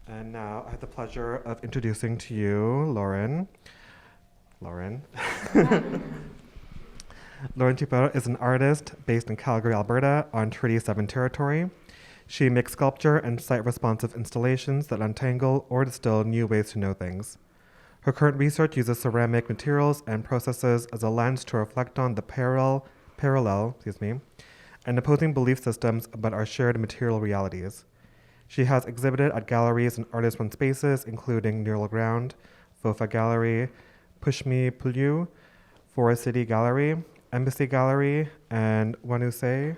And now I have the pleasure of introducing to you Lauren. Lauren Chipeur is an artist based in Calgary, Alberta, on Treaty 7 territory. She makes sculpture and site-responsive installations that untangle or distill new ways to know things. Her current research uses ceramic materials and processes as a lens to reflect on the parallel, and opposing belief systems about our shared material realities. She has exhibited at galleries and artist-run spaces, including Neural Ground, Fofa Gallery, Push Me Pulu, Forest City Gallery, Embassy Gallery, and Wanusei.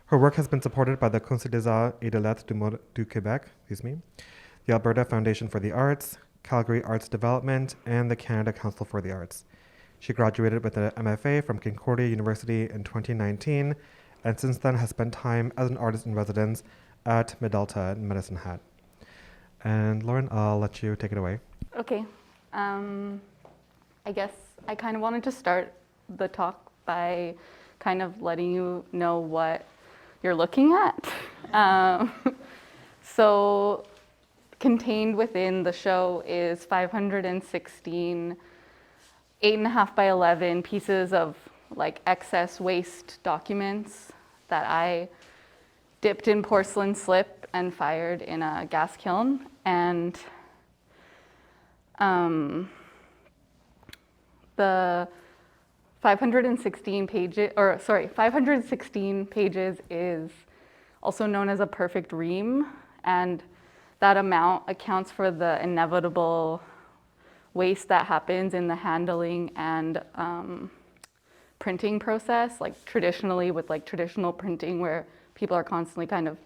Her work has been supported by the Conseil des Arts et des Lettres du Québec, the Alberta Foundation for the Arts, Calgary Arts Development, and the Canada Council for the Arts. She graduated with an MFA from Concordia University in 2019, and since then has spent time as an artist in residence at Medalta in Medicine Hat. And Lauren, I'll let you take it away. Okay. I guess I kind of wanted to start the talk by kind of letting you know what you're looking at. So contained within the show is 516 8.5 by 11 pieces of like excess waste documents that I dipped in porcelain slip and fired in a gas kiln. And the 516 pages is also known as a perfect ream, and that amount accounts for the inevitable waste that happens in the handling and printing process, like traditionally with like traditional printing where people are constantly kind of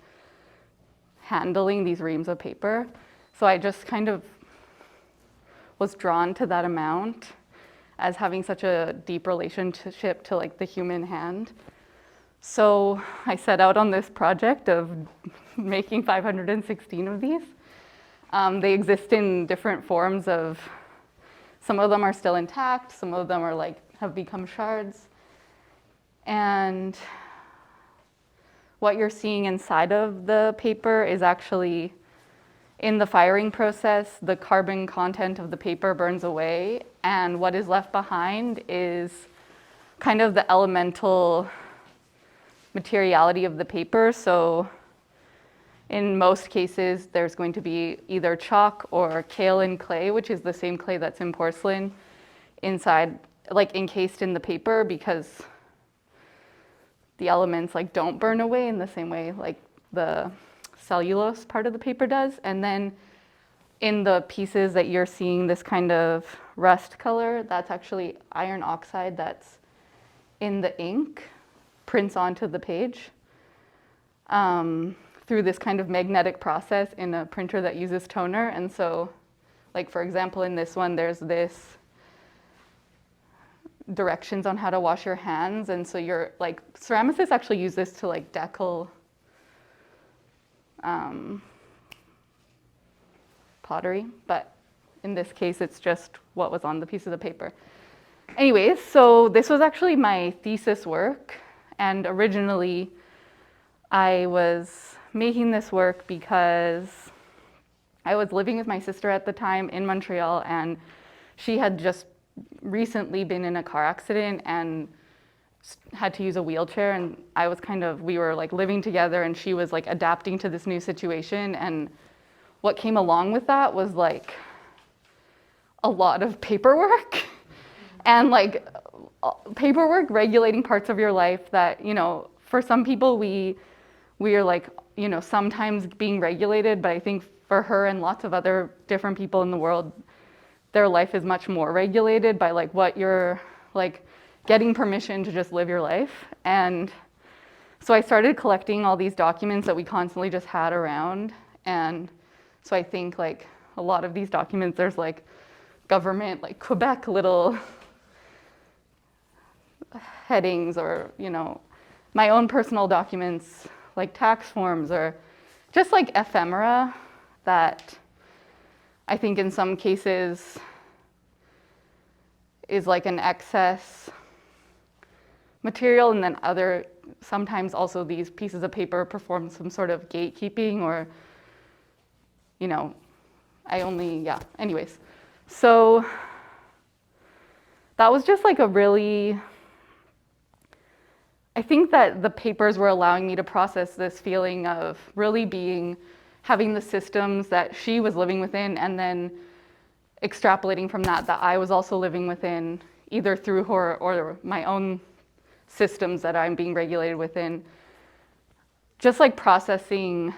handling these reams of paper. So I just kind of was drawn to that amount as having such a deep relationship to like the human hand. So I set out on this project of making 516 of these. They exist in different forms of, some of them are still intact, some of them are like, have become shards. And what you're seeing inside of the paper is actually, in the firing process, the carbon content of the paper burns away, and what is left behind is kind of the elemental materiality of the paper. So in most cases, there's going to be either chalk or kaolin clay, which is the same clay that's in porcelain, inside, like encased in the paper, because the elements like don't burn away in the same way like the cellulose part of the paper does. And then in the pieces that you're seeing this kind of rust color, that's actually iron oxide that's in the ink, prints onto the page through this kind of magnetic process in a printer that uses toner. And so, like for example, in this one, there's this directions on how to wash your hands. And so you're like, ceramicists actually use this to like decal pottery, but in this case, it's just what was on the piece of the paper. Anyways, so this was actually my thesis work, and originally I was making this work because I was living with my sister at the time in Montreal, and she had just recently been in a car accident and had to use a wheelchair, and I was we were like living together, and she was like adapting to this new situation. And what came along with that was like a lot of paperwork and like paperwork regulating parts of your life that, you know, for some people we are like, you know, sometimes being regulated, but I think for her and lots of other different people in the world, their life is much more regulated by like what you're like getting permission to just live your life. And so I started collecting all these documents that we constantly just had around. And so I think like a lot of these documents, there's like government, like Quebec little headings, or, you know, my own personal documents, like tax forms, or just like ephemera that I think in some cases is like an excess material, and then sometimes also these pieces of paper perform some sort of gatekeeping or you know, anyways. So that was just like a really, I think that the papers were allowing me to process this feeling of really having the systems that she was living within, and then extrapolating from that I was also living within, either through her or my own systems that I'm being regulated within. Just like processing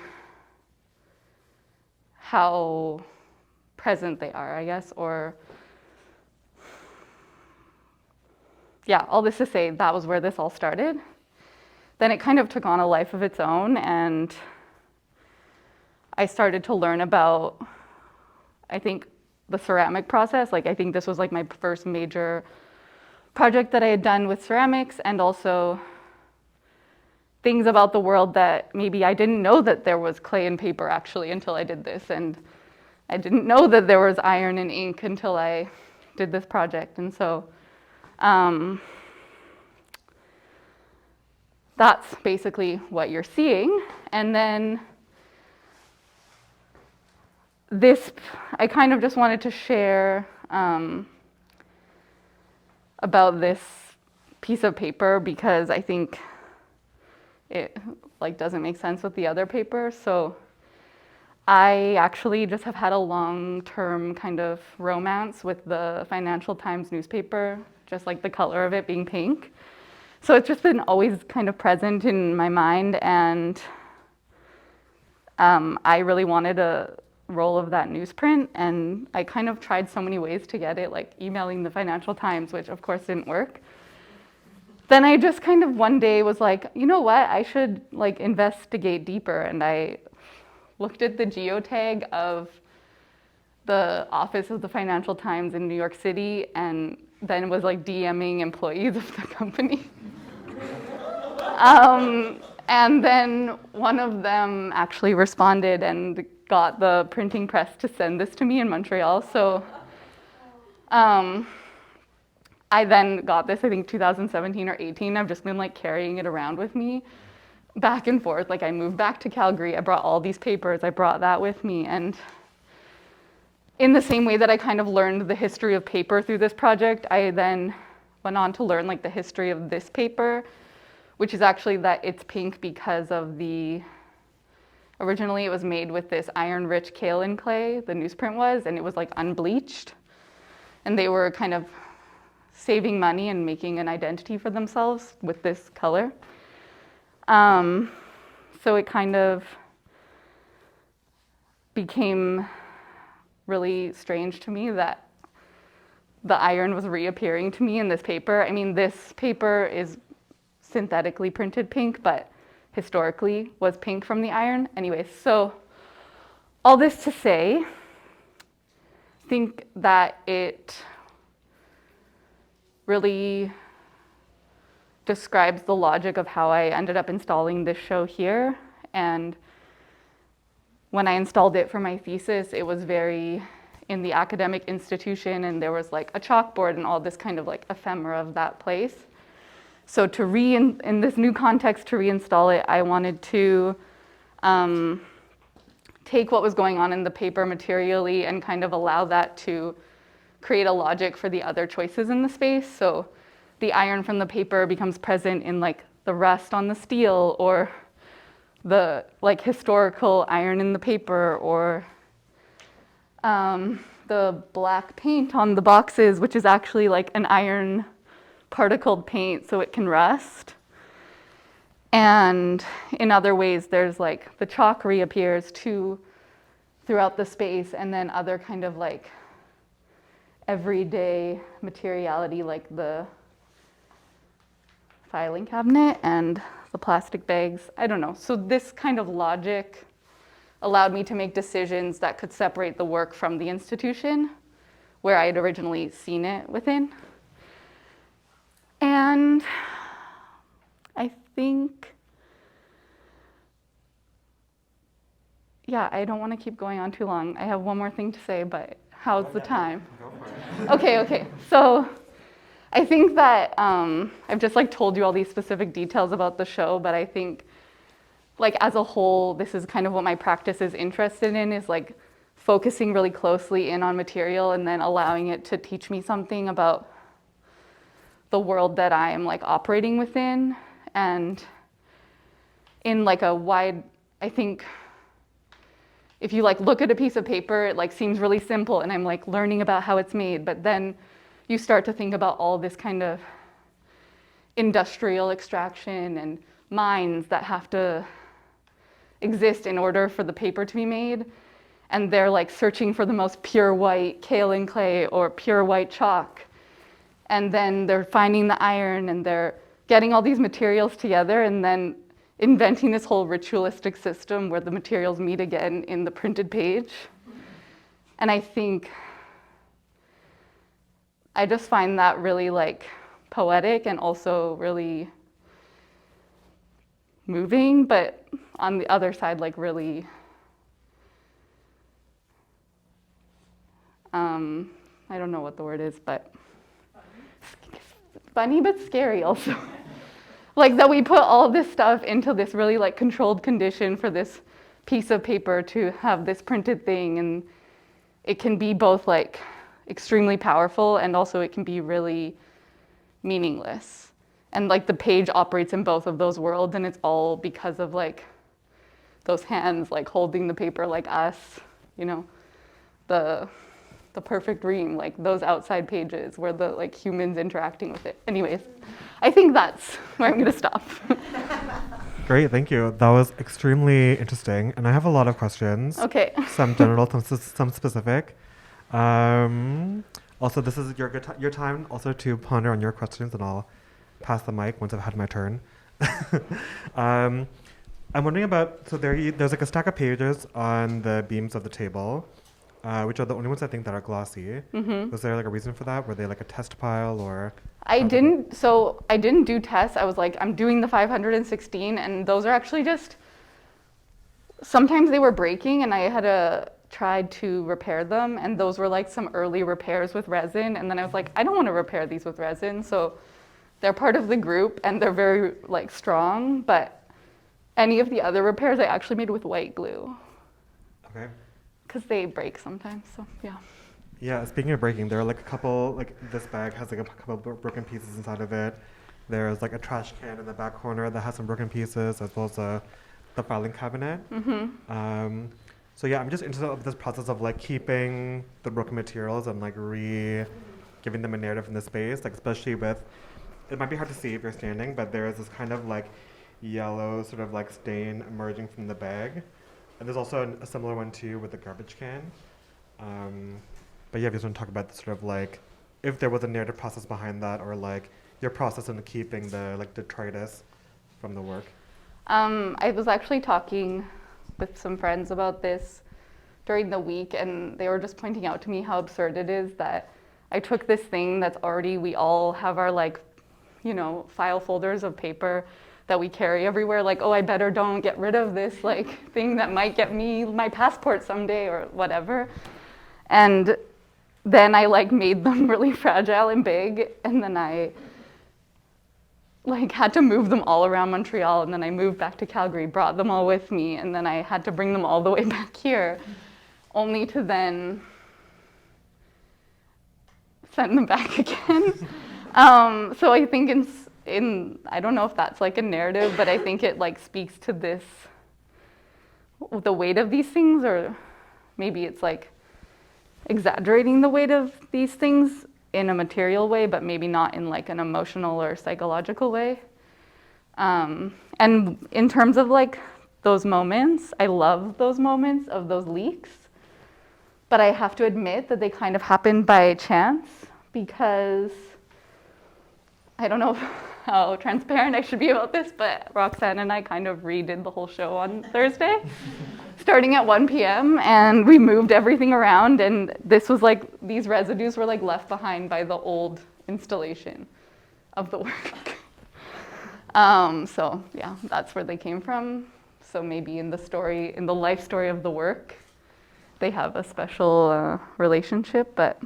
how present they are, I guess, or yeah, all this to say, that was where this all started. Then it kind of took on a life of its own, and I started to learn about, I think, the ceramic process. Like, I think this was like my first major project that I had done with ceramics, and also things about the world that maybe I didn't know that there was clay and paper actually until I did this, and I didn't know that there was iron and ink until I did this project. And so that's basically what you're seeing. And then this, I kind of just wanted to share about this piece of paper, because I think it like doesn't make sense with the other paper. So I actually just have had a long-term kind of romance with the Financial Times newspaper, just like the color of it being pink. So it's just been always kind of present in my mind, and I really wanted a roll of that newsprint, and I kind of tried so many ways to get it, like emailing the Financial Times, which of course didn't work. Then I just kind of one day was like, you know what, I should like investigate deeper. And I looked at the geotag of the office of the Financial Times in New York City, and then was like DMing employees of the company. And then one of them actually responded and got the printing press to send this to me in Montreal. So I then got this, I think 2017 or 18. I've just been like carrying it around with me back and forth. Like, I moved back to Calgary, I brought all these papers, I brought that with me. And in the same way that I kind of learned the history of paper through this project, I then went on to learn like the history of this paper, which is actually that it's pink because of originally it was made with this iron-rich kaolin clay, the newsprint was, and it was like unbleached. And they were kind of saving money and making an identity for themselves with this color. So it kind of became really strange to me that the iron was reappearing to me in this paper. I mean, this paper is synthetically printed pink, but historically was pink from the iron. Anyways, so all this to say, I think that it really describes the logic of how I ended up installing this show here. And when I installed it for my thesis, it was very in the academic institution, and there was like a chalkboard and all this kind of like ephemera of that place. So to in this new context, to reinstall it, I wanted to take what was going on in the paper materially and kind of allow that to create a logic for the other choices in the space. So the iron from the paper becomes present in like the rust on the steel, or the like historical iron in the paper, or the black paint on the boxes, which is actually like an iron particled paint so it can rust. And in other ways, there's like the chalk reappears throughout the space, and then other kind of like everyday materiality, like the filing cabinet and the plastic bags. I don't know. So this kind of logic allowed me to make decisions that could separate the work from the institution where I had originally seen it within. And I think, yeah, I don't want to keep going on too long. I have one more thing to say, but how's the time? Go for it. Okay. So I think that I've just like told you all these specific details about the show, but I think like as a whole, this is kind of what my practice is interested in, is like focusing really closely in on material and then allowing it to teach me something about the world that I am like operating within. And in like a wide, I think if you like look at a piece of paper, it like seems really simple and I'm like learning about how it's made, but then you start to think about all this kind of industrial extraction and mines that have to exist in order for the paper to be made. And they're like searching for the most pure white kaolin clay or pure white chalk. And then they're finding the iron and they're getting all these materials together and then inventing this whole ritualistic system where the materials meet again in the printed page. And I think I just find that really like poetic and also really moving, but on the other side, like really, I don't know what the word is, but funny but scary also. Like that we put all this stuff into this really like controlled condition for this piece of paper to have this printed thing, and it can be both like extremely powerful and also it can be really meaningless. And like the page operates in both of those worlds, and it's all because of like those hands like holding the paper like us, you know, the perfect ream, like those outside pages where the like humans interacting with it. Anyways, I think that's where I'm gonna stop. Great, thank you. That was extremely interesting, and I have a lot of questions. Okay. Some general, some specific. Also, this is your time also to ponder on your questions, and I'll pass the mic once I've had my turn. I'm wondering about, so there's like a stack of pages on the beams of the table, which are the only ones I think that are glossy. Mm-hmm. Was there like a reason for that? Were they like a test pile or? I didn't do tests. I was like, I'm doing the 516, and those are actually just, sometimes they were breaking and I had tried to repair them, and those were like some early repairs with resin, and then I was like, I don't want to repair these with resin, so they're part of the group and they're very like strong, but any of the other repairs I actually made with white glue. Okay. Because they break sometimes, so yeah. Yeah, speaking of breaking, there are like a couple, like this bag has like a couple broken pieces inside of it. There's like a trash can in the back corner that has some broken pieces, as well as the filing cabinet. Mm-hmm. So yeah, I'm just interested in this process of like keeping the broken materials and like giving them a narrative in the space, like especially with, it might be hard to see if you're standing, but there is this kind of like yellow sort of like stain emerging from the bag. And there's also a similar one too with the garbage can. But yeah, if you just want to talk about the sort of like, if there was a narrative process behind that, or like your process in keeping the like detritus from the work. I was actually talking with some friends about this during the week, and they were just pointing out to me how absurd it is that I took this thing that's already, we all have our like, you know, file folders of paper that we carry everywhere, like, oh, I better don't get rid of this like thing that might get me my passport someday or whatever. And then I like made them really fragile and big, and then I like had to move them all around Montreal, and then I moved back to Calgary, brought them all with me, and then I had to bring them all the way back here, only to then send them back again. So I think I don't know if that's like a narrative, but I think it like speaks to this, the weight of these things, or maybe it's like exaggerating the weight of these things in a material way, but maybe not in like an emotional or psychological way. And in terms of like those moments, I love those moments of those leaks, but I have to admit that they kind of happened by chance, because I don't know how transparent I should be about this, but Roxanne and I kind of redid the whole show on Thursday, starting at 1 p.m. and we moved everything around, and this was like, these residues were like left behind by the old installation of the work. So yeah, that's where they came from. So maybe in the life story of the work, they have a special relationship, but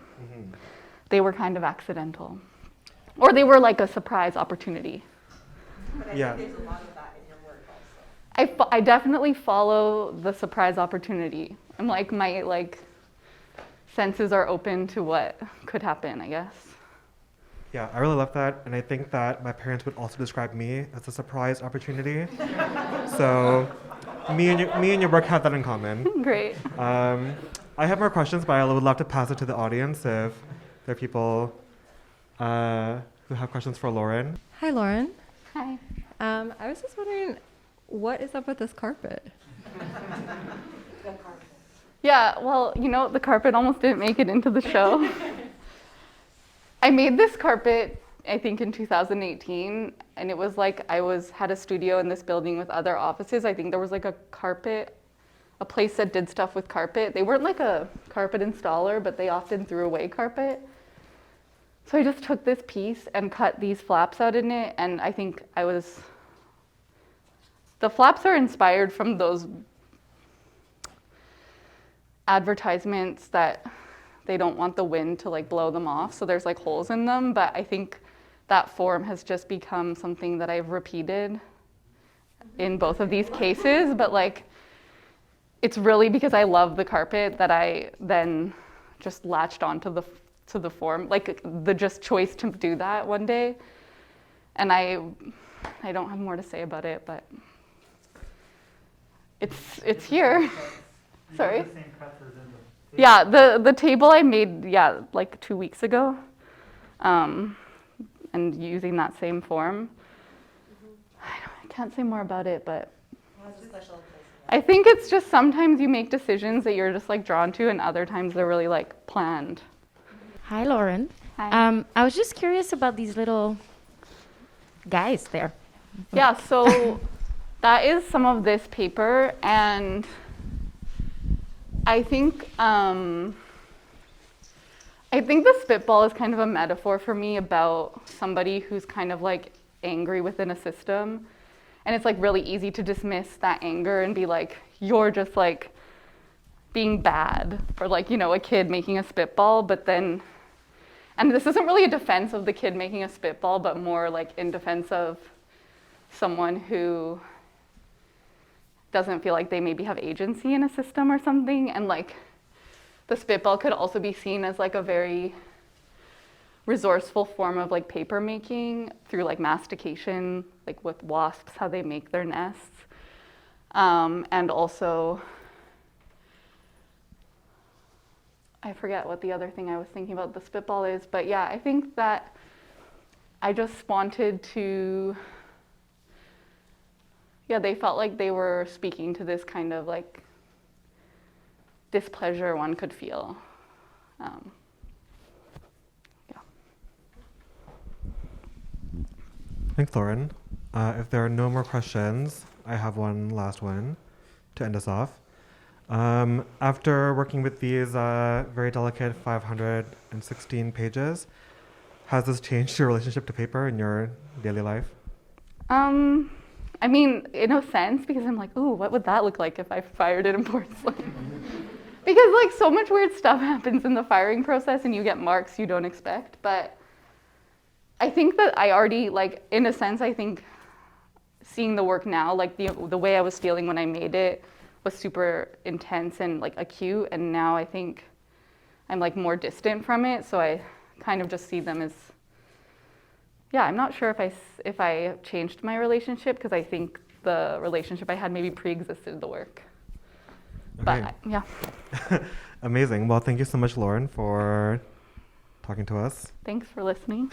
they were kind of accidental. Or they were like a surprise opportunity. But I think there's a lot of that in your work also. I definitely follow the surprise opportunity I'm like, my like senses are open to what could happen, I guess. Yeah, I really love that, and I think that my parents would also describe me as a surprise opportunity. So, me and your work have that in common. Great. I have more questions, but I would love to pass it to the audience if there are people who have questions for Lauren. Hi, Lauren. Hi. I was just wondering, what is up with this carpet? Yeah, well, you know, the carpet almost didn't make it into the show. I made this carpet, I think, in 2018, and it was like had a studio in this building with other offices. I think there was like a place that did stuff with carpet. They weren't like a carpet installer, but they often threw away carpet. So I just took this piece and cut these flaps out in it, and I think the flaps are inspired from those advertisements that they don't want the wind to like blow them off, so there's like holes in them, but I think that form has just become something that I've repeated in both of these cases, but like it's really because I love the carpet that I then just latched onto the form, like the just choice to do that one day. And I don't have more to say about it, but it's here. Sorry? Yeah, the table I made, like 2 weeks ago, and using that same form. I can't say more about it, but I think it's just sometimes you make decisions that you're just like drawn to, and other times they're really like planned. Hi, Lauren. Hi. I was just curious about these little guys there. Yeah, so that is some of this paper, and I think the spitball is kind of a metaphor for me about somebody who's kind of like angry within a system. And it's like really easy to dismiss that anger and be like, you're just like being bad, or like, you know, a kid making a spitball, but then, and this isn't really a defense of the kid making a spitball, but more like in defense of someone who doesn't feel like they maybe have agency in a system or something. And like the spitball could also be seen as like a very resourceful form of like paper making through like mastication, like with wasps, how they make their nests. And also, I forget what the other thing I was thinking about the spitball is, but yeah, I think that I just wanted to, they felt like they were speaking to this kind of like displeasure one could feel. Thanks, Lauren. If there are no more questions, I have one last one to end us off. After working with these very delicate 516 pages, has this changed your relationship to paper in your daily life? I mean, in a sense, because I'm like, ooh, what would that look like if I fired it in porcelain? Because like so much weird stuff happens in the firing process and you get marks you don't expect. But I think that I already, like, in a sense, I think seeing the work now, like the way I was feeling when I made it was super intense and like acute. And now I think I'm like more distant from it. So I kind of just see them as, I'm not sure if I changed my relationship, because I think the relationship I had maybe pre-existed the work. Okay. But yeah. Amazing. Well, thank you so much, Lauren, for talking to us. Thanks for listening.